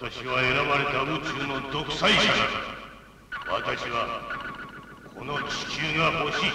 私は選ばれた宇宙の独裁者だ。私はこの地球が欲しい。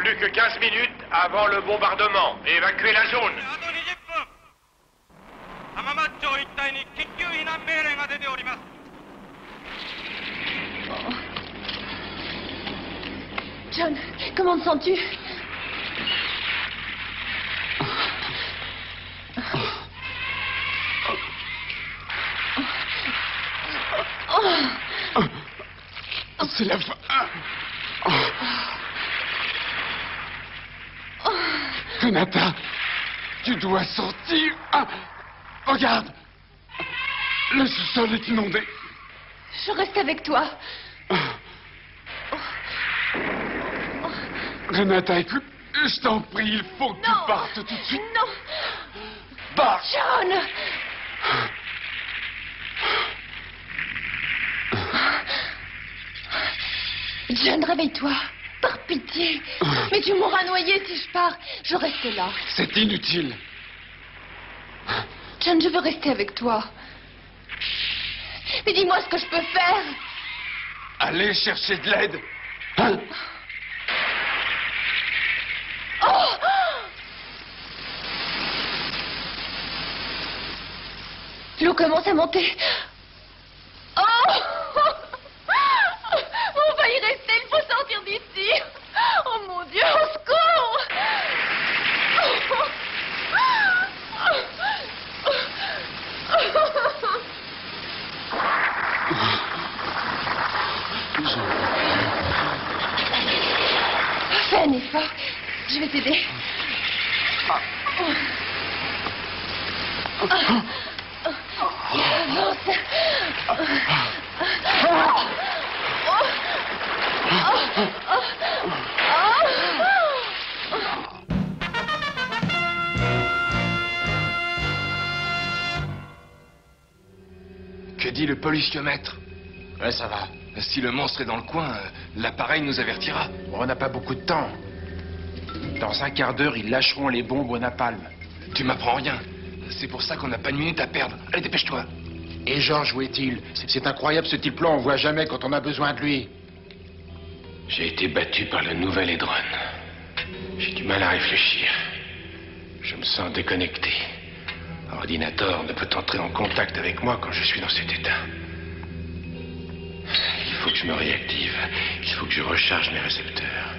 Plus que 15 minutes avant le bombardement. Évacuez la zone. John, comment te sens-tu? C'est la fin. Renata, tu dois sortir. Regarde, le sous-sol est inondé. Je reste avec toi. Renata, écoute, je t'en prie, il faut que tu partes tout de suite. Non. Pars. John. John, réveille-toi. Par pitié. Mais tu m'auras noyé si je pars. Je reste là. C'est inutile. John, je veux rester avec toi. Mais dis-moi ce que je peux faire. Allez chercher de l'aide. Hein? Oh! L'eau commence à monter. Oh! On va y rester, il faut sortir d'ici. Oh mon Dieu, au secours! Fais un effort, je vais t'aider. Avance. Que dit le polluciomètre? Ouais, ça va. Si le monstre est dans le coin, l'appareil nous avertira. On n'a pas beaucoup de temps. Dans un quart d'heure, ils lâcheront les bombes au napalm. Tu m'apprends rien. C'est pour ça qu'on n'a pas une minute à perdre. Allez, dépêche-toi. Et George, où est-il? C'est incroyable ce type-là, on voit jamais quand on a besoin de lui. J'ai été battu par le nouvel Edron. J'ai du mal à réfléchir. Je me sens déconnecté. Ordinator ne peut entrer en contact avec moi quand je suis dans cet état. Il faut que je me réactive. Il faut que je recharge mes récepteurs.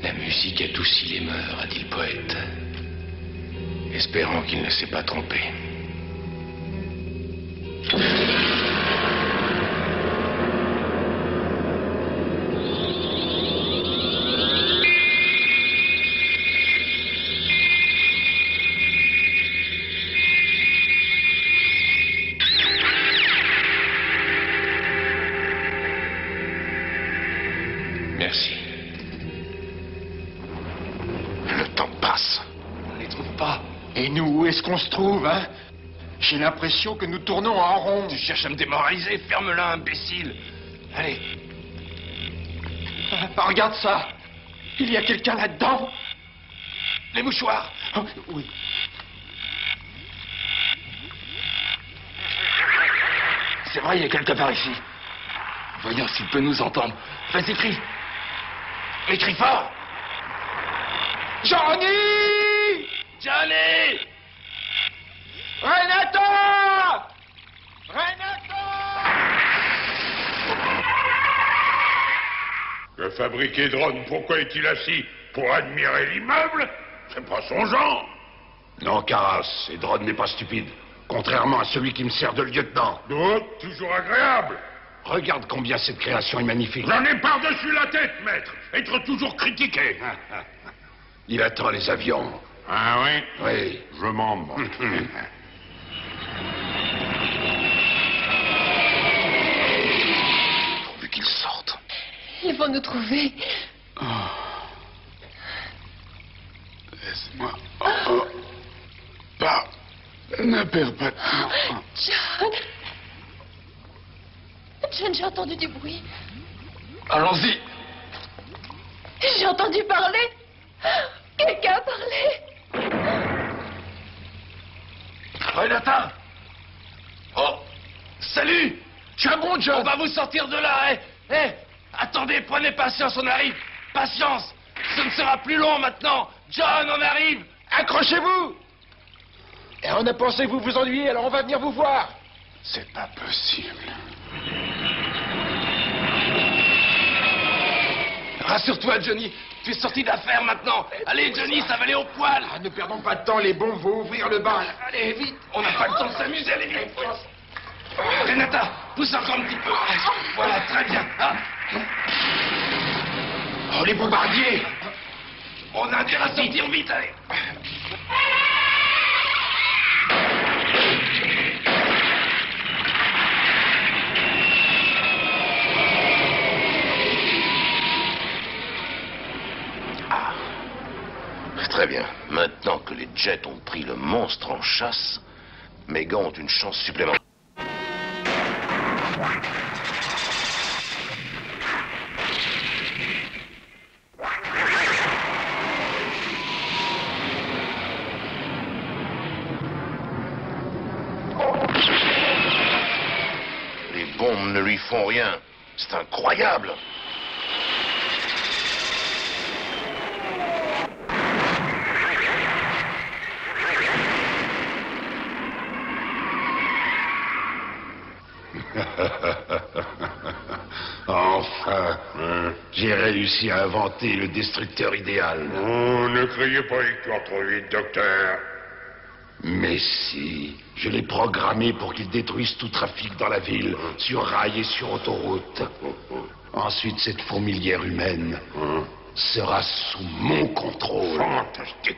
La musique adoucit les mœurs, a dit le poète. Espérons qu'il ne s'est pas trompé. Merci. Le temps passe. On ne les trouve pas. Et nous, où est-ce qu'on se trouve, hein? J'ai l'impression que nous tournons en rond. Tu cherches à me démoraliser? Ferme-la, imbécile. Allez. Ah, regarde ça. Il y a quelqu'un là-dedans. Les mouchoirs. Oh, oui. C'est vrai, il y a quelqu'un par ici. Voyons s'il peut nous entendre. Vas-y, crie. Mais crie fort. Johnny! Johnny! Renata! Renata! Le fabriqué drone, pourquoi est-il assis? Pour admirer l'immeuble? C'est pas son genre. Non, Caras, et Drone n'est pas stupide. Contrairement à celui qui me sert de lieutenant. D'autres, toujours agréable. Regarde combien cette création est magnifique. J'en ai par-dessus la tête, maître. Être toujours critiqué. Il attend les avions. Ah oui? Oui. Je m'en moque. Pourvu qu'ils sortent. Ils vont nous trouver. Laisse-moi. Pas. Ne perds pas de temps. John. John, j'ai entendu du bruit. Allons-y. J'ai entendu parler. Quelqu'un a parlé. Renata! Oh! Salut! Tu as bon, John? On va vous sortir de là, attendez, prenez patience, on arrive! Patience! Ce ne sera plus long maintenant! John, on arrive! Accrochez-vous! Et on a pensé que vous vous ennuyiez, alors on va venir vous voir. C'est pas possible. Rassure-toi, Johnny, tu es sorti d'affaire maintenant! Allez, Johnny, ça va aller au poil! Ah, ne perdons pas de temps, les bombes vont ouvrir le bal. Allez, vite! On n'a pas le temps de s'amuser, allez vite! Renata, pousse encore un petit peu! Voilà, très bien! Ah. Oh, les bombardiers! On a intérêt à sortir vite, allez! Très bien. Maintenant que les jets ont pris le monstre en chasse, mes gants ont une chance supplémentaire. Les bombes ne lui font rien. C'est incroyable. Enfin, j'ai réussi à inventer le destructeur idéal. Oh, ne criez pas victoire trop vite, docteur. Mais si, je l'ai programmé pour qu'il détruise tout trafic dans la ville, sur rail et sur autoroute. Ensuite, cette fourmilière humaine sera sous mon contrôle. Fantastique.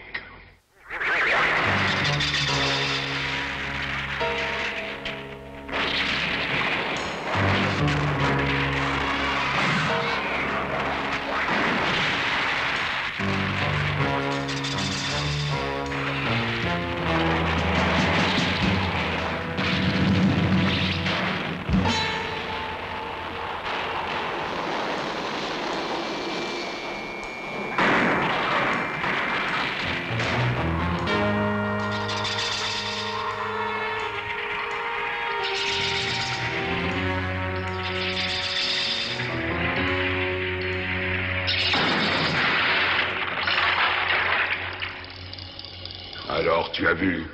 Alors, tu as vu,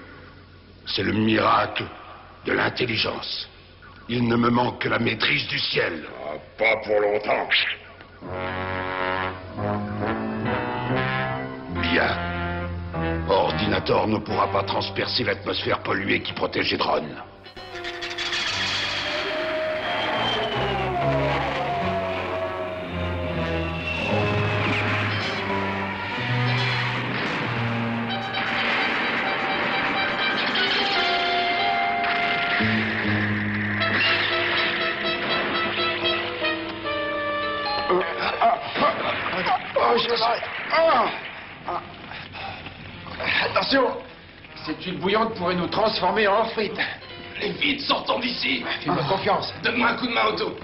c'est le miracle de l'intelligence. Il ne me manque que la maîtrise du ciel. Ah, pas pour longtemps. Bien. Ordinator ne pourra pas transpercer l'atmosphère polluée qui protège les drones. Oh, j'ai mal. Attention, c'est huile bouillante pourrait nous transformer en frites. Allez, vite, sortons d'ici. Fais-moi confiance. Donne-moi un coup de main, Otto.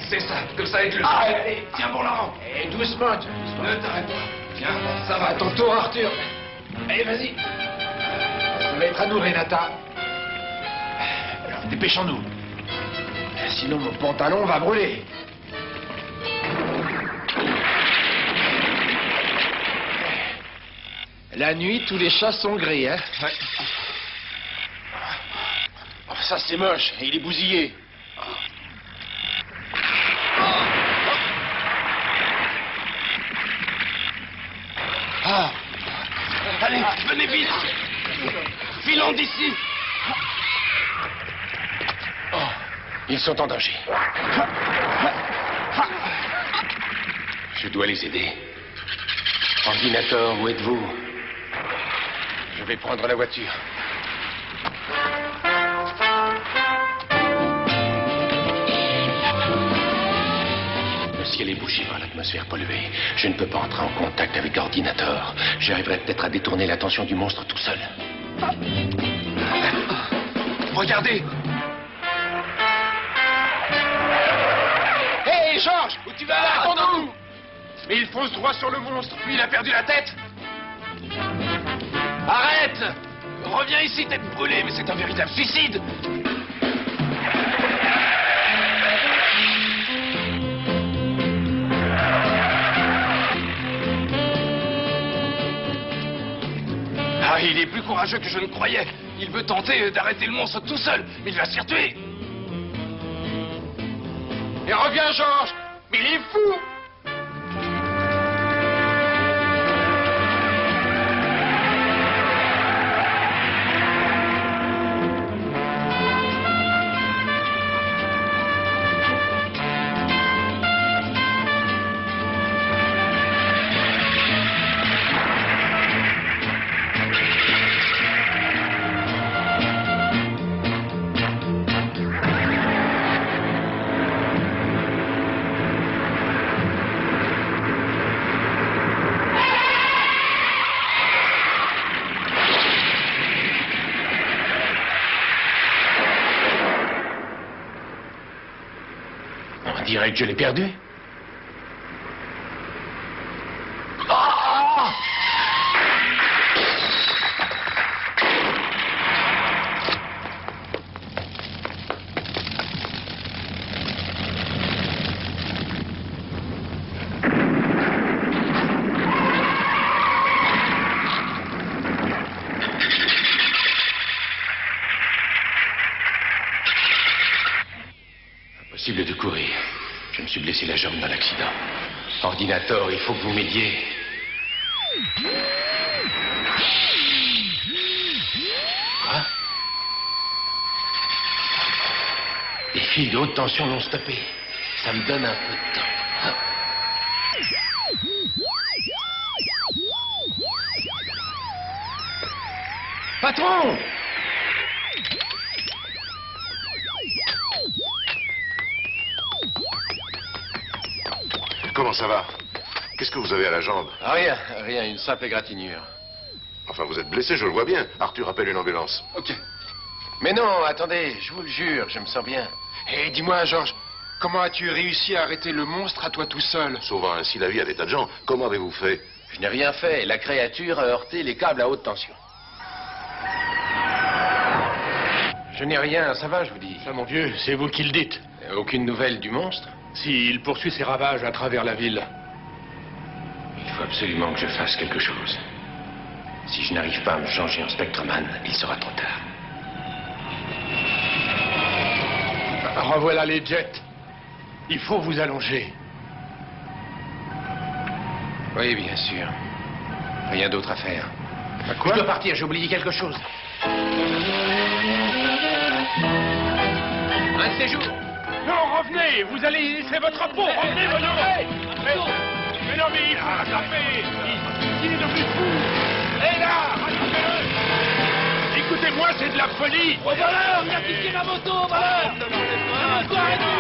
C'est ça, comme ça avec le... Allez, tiens bon la rampe. Et doucement, tu doucement. Ne t'arrête pas. Tiens, ça va. À ton tour, Arthur. Allez, vas-y. Ça va être à nous, Renata. Alors, dépêchons-nous. Sinon, mon pantalon va brûler. La nuit, tous les chats sont gris, hein. Ouais. Oh, ça, c'est moche. Il est bousillé. Ah. Allez, venez vite. Filons d'ici. Oh. Ils sont en danger. Je dois les aider. Ordinateur, où êtes-vous? Je vais prendre la voiture. Le ciel est bouché par l'atmosphère polluée. Je ne peux pas entrer en contact avec Ordinator. J'arriverai peut-être à détourner l'attention du monstre tout seul. Regardez! Hé, Georges, où tu vas? Attends-nous! Mais il fonce droit sur le monstre. Lui, il a perdu la tête. Arrête! Reviens ici, tête brûlée, mais c'est un véritable suicide! Ah, il est plus courageux que je ne croyais. Il veut tenter d'arrêter le monstre tout seul, mais il va s'y retuer. Et reviens, Georges! Mais il est fou! On dirait que je l'ai perdu. Ah! Impossible de courir. Je me suis blessé la jambe dans l'accident. Ordinator, il faut que vous m'aidiez. Quoi? Les fils de haute tension l'ont stoppé. Ça me donne un peu de temps. Hein? Patron! Comment ça va? Qu'est-ce que vous avez à la jambe? Rien, une simple égratignure. Enfin, vous êtes blessé, je le vois bien. Arthur appelle une ambulance. Ok. Mais non, attendez, je vous le jure, je me sens bien. Hé, dis-moi, Georges, comment as-tu réussi à arrêter le monstre à toi tout seul? Sauvant ainsi la vie à des tas de gens. Comment avez-vous fait? Je n'ai rien fait. La créature a heurté les câbles à haute tension. Je n'ai rien, ça va, je vous dis. Ça, mon vieux, c'est vous qui le dites. Aucune nouvelle du monstre? S'il poursuit ses ravages à travers la ville. Il faut absolument que je fasse quelque chose. Si je n'arrive pas à me changer en Spectreman, il sera trop tard. Revoilà les jets. Il faut vous allonger. Oui, bien sûr. Rien d'autre à faire. Quoi? Je dois partir, j'ai oublié quelque chose. Un de ces jours. Non, revenez. Vous allez laisser votre peau. Revenez, voyons. Mais non, mais il faut rattraper. Il est devenu fou. Et là, rattrapez-le. Écoutez-moi, c'est de la folie. Oh, voleur, il a piqué ma moto, voleur. La moto, arrêtez-le.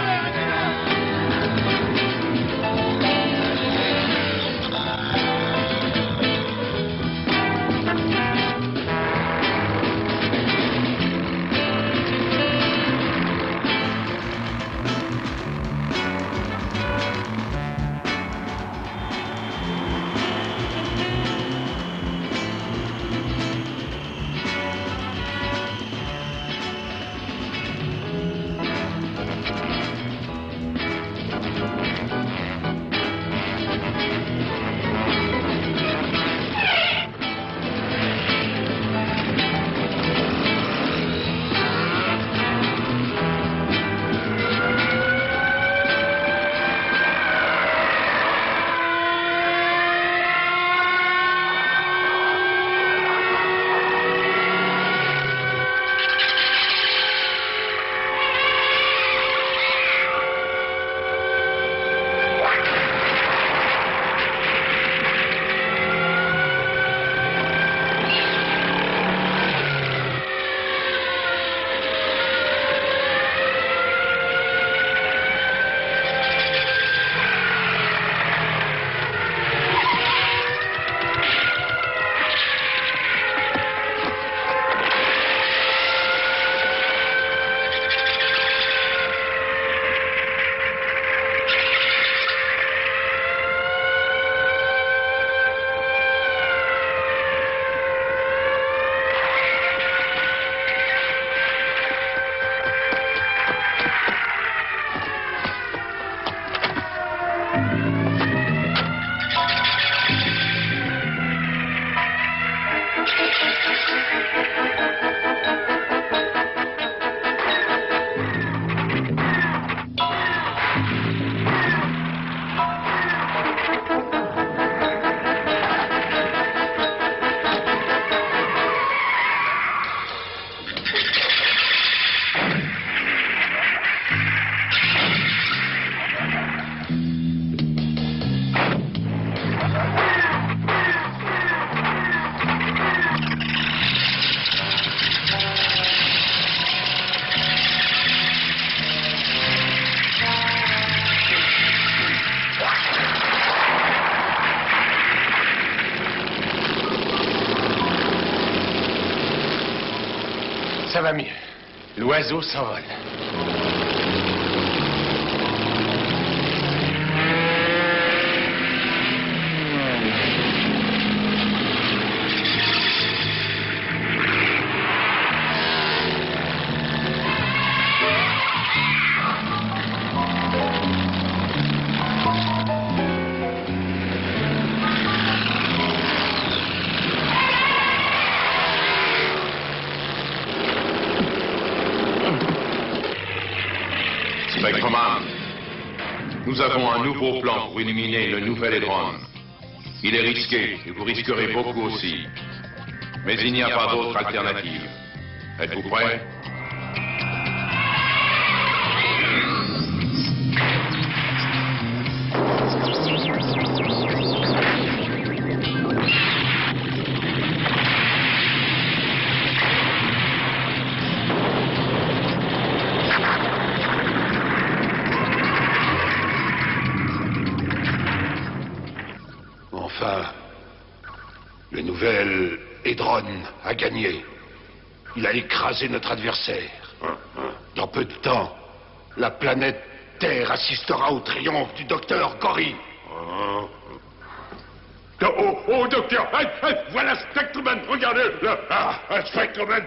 L'oiseau s'envole. Spectreman, nous avons un nouveau plan pour éliminer le nouvel Hedron. Il est risqué et vous risquerez beaucoup aussi. Mais il n'y a pas d'autre alternative. Êtes-vous prêts? Enfin, le nouvel Hedron a gagné. Il a écrasé notre adversaire. Dans peu de temps, la planète Terre assistera au triomphe du docteur Gory. Oh, docteur, voilà Spectreman, regardez, là, Spectreman.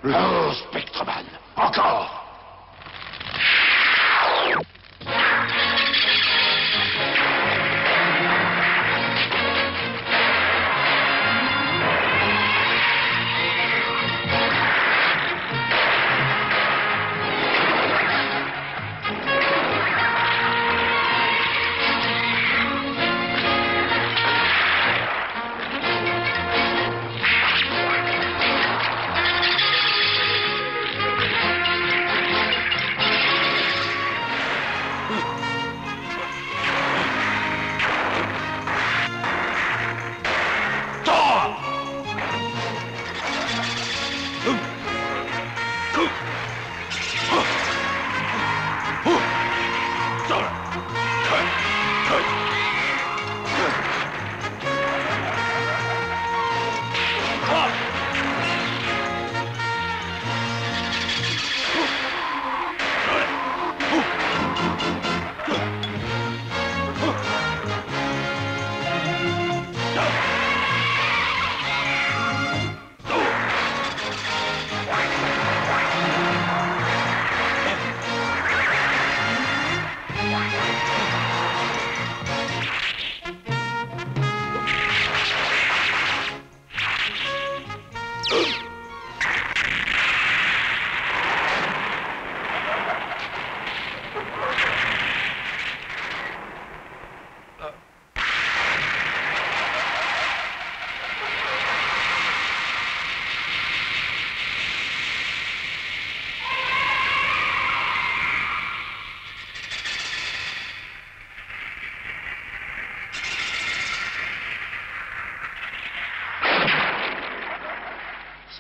Oh, Spectreman, encore.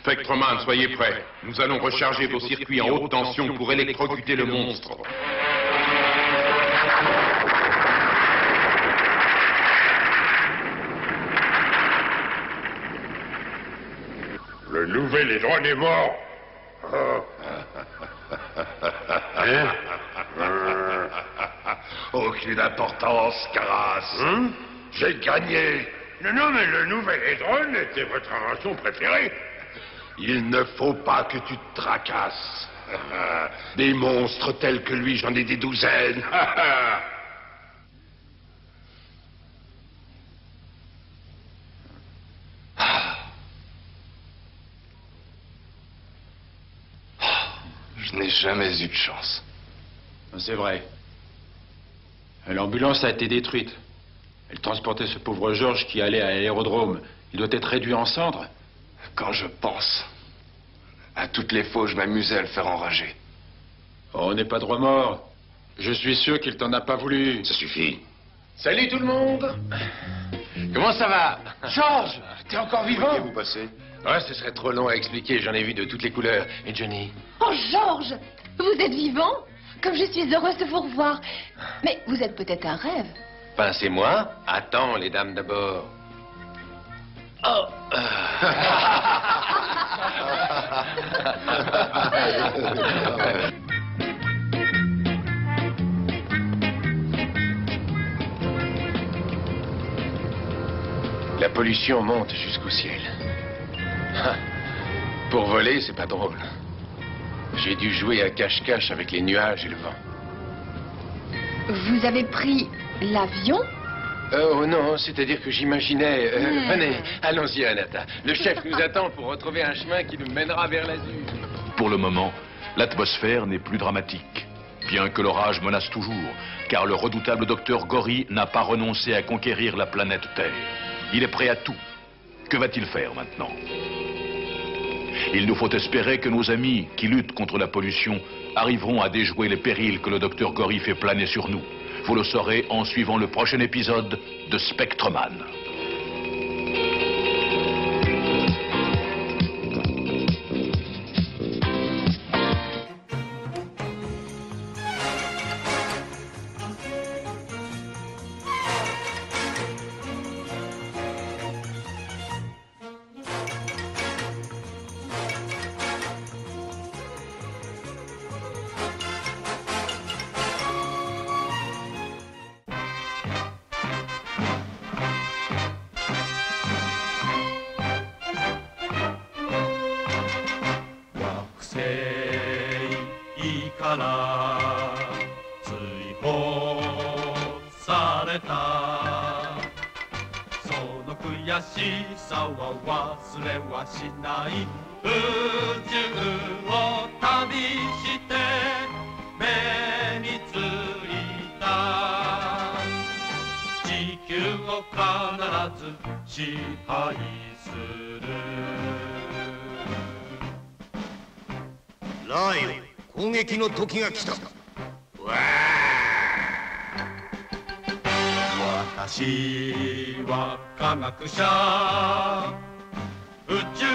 Spectreman, soyez prêts. Nous allons recharger vos circuits en haute tension pour électrocuter le monstre. Le nouvel Hedron est mort. Hein? Aucune importance, Caras. J'ai gagné. Non, mais le nouvel Hedron était votre invention préférée. Il ne faut pas que tu te tracasses. Des monstres tels que lui, j'en ai des douzaines. Je n'ai jamais eu de chance. C'est vrai. L'ambulance a été détruite. Elle transportait ce pauvre Georges qui allait à l'aérodrome. Il doit être réduit en cendres. Quand je pense à toutes les fois où je m'amusais à le faire enrager. Oh, on n'est pas droit mort. Je suis sûr qu'il t'en a pas voulu. Ça suffit. Salut tout le monde. Comment ça va? Georges, t'es encore vivant? Que vous passez? Ouais, ce serait trop long à expliquer, j'en ai vu de toutes les couleurs. Et Johnny? Oh, Georges, vous êtes vivant? Comme je suis heureuse de vous revoir. Mais vous êtes peut-être un rêve. Ben, c'est moi. Attends, les dames d'abord. Oh. La pollution monte jusqu'au ciel. Pour voler, c'est pas drôle. J'ai dû jouer à cache-cache avec les nuages et le vent. Vous avez pris l'avion? Oh non, c'est-à-dire que j'imaginais... Venez, allons-y, Anata. Le chef nous attend pour retrouver un chemin qui nous mènera vers l'azur. Pour le moment, l'atmosphère n'est plus dramatique. Bien que l'orage menace toujours, car le redoutable docteur Gory n'a pas renoncé à conquérir la planète Terre. Il est prêt à tout. Que va-t-il faire maintenant? Il nous faut espérer que nos amis qui luttent contre la pollution arriveront à déjouer les périls que le docteur Gory fait planer sur nous. Vous le saurez en suivant le prochain épisode de Spectreman.ライオン、攻撃の時が来た。私は科学者、宇宙